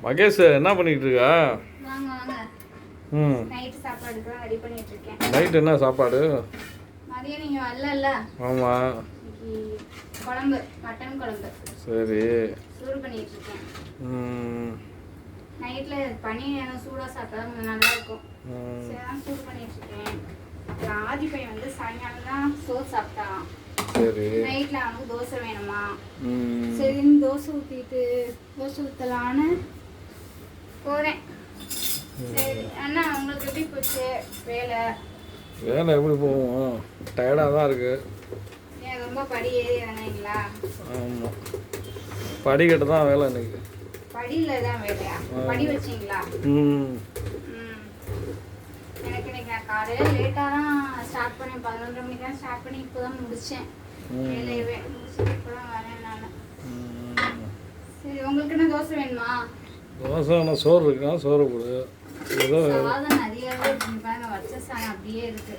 மகேஷ் என்ன பண்ணிட்டு இருக்கா? வாங்க வாங்க. நைட் சாப்பாடுக்கு ரெடி பண்ணிட்டு இருக்கேன். நைட் என்ன சாப்பாடு? மதியம் நீங்க வரல. ஆமா. குழம்பு, மட்டன் குழம்பு. சரி. சூடு பண்ணிட்டு இருக்கேன். நைட்ல பனி சூடா சாப்பிட்டா நல்லா இருக்கும். சரி சூடு பண்ணிட்டு இருக்கேன். அப்புறம் ஆதி பையன் வந்து சாயங்காலம் தான் சோறு சாப்பிட்டான். சரி. நைட்ல அவனுக்கு தோசை வேணுமா? சரி தோசை ஊத்தலான்னு போறேன். சரி அண்ணா உங்களுக்கு எப்படி போச்சு வேலை? வேலை எப்படி போகும்? டயர்டாக தான் இருக்கு. ஏன் ரொம்ப படி ஏறி இறங்குறீங்களா? ஆமாம், படிக்கட்டு தான் வேலை இன்னைக்கு. படியில் தான் வேலையா? படி வச்சிங்களா? எனக்கு இன்னைக்கு நான் காலையில் லேட்டாக தான் ஸ்டார்ட் பண்ணேன். 11:30 மணிக்கு தான் ஸ்டார்ட் பண்ணி இப்போ தான் முடித்தேன். வேலையவே முடிச்சுட்டு இப்போ தான் வரேன் நான். சரி உங்களுக்கு என்ன தோசை வேணுமா? தோசை ஆனால் சோறு இருக்கா? சோறு கொடு. சாதம் நிறையவே பாருங்க, வச்ச சாதம் அப்படியே இருக்கு.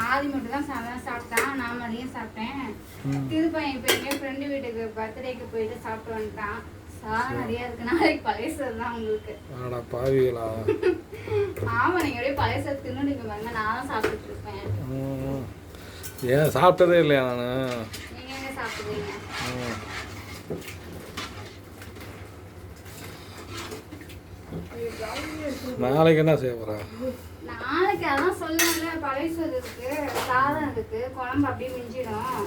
ஆதி மட்டும் தான் சாதம் சாப்பிட்டான், நான் மதியம் சாப்பிட்டேன். திருப்பையன் இப்போ எங்கேயோ ஃப்ரெண்டு வீட்டுக்கு பர்த்டேக்கு போயிட்டு சாப்பிட்டு வந்துட்டான். சாதம் நிறைய இருக்கு. நாளைக்கு பழைய சோறு தான் உங்களுக்கு. பாவிகளா? ஆமா, நீங்க அப்படியே பழைய சோறு தின்னுடுங்க பாருங்க, நான் தான் சாப்பிட்டுட்டு இருப்பேன். ஏன் சாப்பிட்டதே இல்லையா நான்? நீங்க எங்க சாப்பிடுவீங்க? நாளைக்கு என்ன செய்ய போற? நாளைக்கு அதான் சொல்லணும்ல, பழைய சோறு இருக்கு, சாதம் இருக்கு, குழம்பு அப்படியே மிஞ்சிடும்.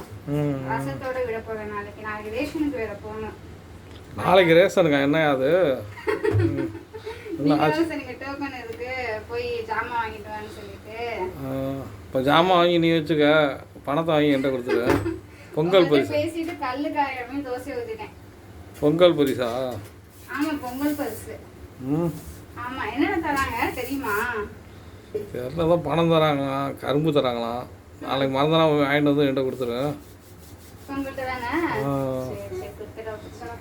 ரசத்தோட விட போறேன். நாளைக்கு ரேஷனுக்கு வேற போகணும். நாளைக்கு ரேஷனுக்கா? என்ன அது? நீங்க டோக்கன் இருக்கு, போய் ஜாமான் வாங்கிட்டு வான்னு சொல்லிட்டு. இப்போ ஜாமான் வாங்கி நீ வச்சுக்க, பணத்தை வாங்கி என்கிட்ட கொடுத்துரு. பொங்கல் பரிசு பேசிட்டு கல்லு காயமே தோசை ஊத்திட்டேன். பொங்கல் பரிசா? ஆமா, பொங்கல் பரிசு. ஆமா, என்ன தராங்க தெரியுமா? தெரியல, தான் பணம் தராங்களா, கரும்பு தராங்களாம். நாளைக்கு மறந்துனா வாங்கிட்டு வந்து என்கிட்ட கொடுத்துரு. உங்கள்கிட்ட தானே? சரி கொடுத்துட்டோம்.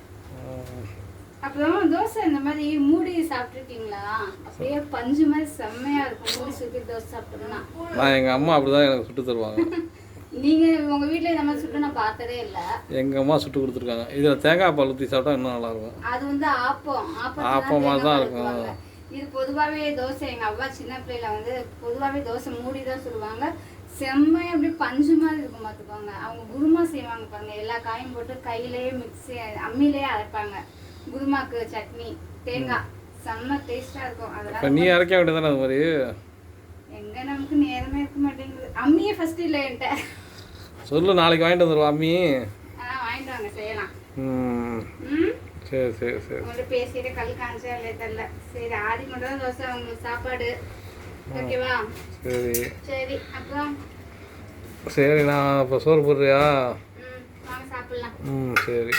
அப்புறம் தோசை இந்த மாதிரி மூடி சாப்பிட்டுருக்கீங்களா? அப்படியே பஞ்சு மாதிரி செம்மையா இருக்கும். மூடி சுற்றி தோசை சாப்பிட்டோம்னா நான் எங்கள் அம்மா அப்படிதான் எனக்கு சுட்டு தருவாங்க. நீங்க உங்க வீட்ல இந்த மாதிரி சுட்டு நான் பார்த்ததே இல்ல. எங்க அம்மா சுட்டு கொடுத்துருக்காங்க. இதுல தேங்காய் பால் ஊற்றி சாப்பிட்டா இன்னும் நல்லா இருக்கும். அது வந்து ஆப்பம் மாதிரி தான் இருக்கும். இது பொதுவாகவே தோசை எங்க அவ்வா சின்ன பிள்ளைல வந்து பொதுவாகவே தோசை மூடி தான் சொல்லுவாங்க. செம்மையா அப்படியே பஞ்சு மாதிரி இருக்கும் பார்த்துக்கோங்க. அவங்க குருமா செய்வாங்க பாருங்க, எல்லா காயும் போட்டு கையிலேயே மிக்ஸி அம்மிலேயே அரைப்பாங்க. குருமாக்கு சட்னி தேங்காய் செம்ம டேஸ்டா இருக்கும். அதெல்லாம் நீ அரைக்க வேண்டியதானே? அது மாதிரி எங்க நமக்கு நேரமே இருக்க மாட்டேங்குது. அம்மியே ஃபர்ஸ்ட் இல்லை என்கிட்ட. சொல்லு, நாளைக்கு வாங்கிட்டு வந்துடுவா அம்மி. வாங்கிட்டு வாங்க, செய்யலாம். சரி சரி சரி. உங்கள்கிட்ட பேசிட்டு கல் காமிச்சா இல்லையா தெரியல. சரி ஆதி மட்டும் தான் தோசை, உங்களுக்கு சாப்பாடு ஓகேவா? சரி சரி. அப்புறம் சரி, நான் இப்போ சோறு போடுறியா? வாங்க சாப்பிடலாம். சரி.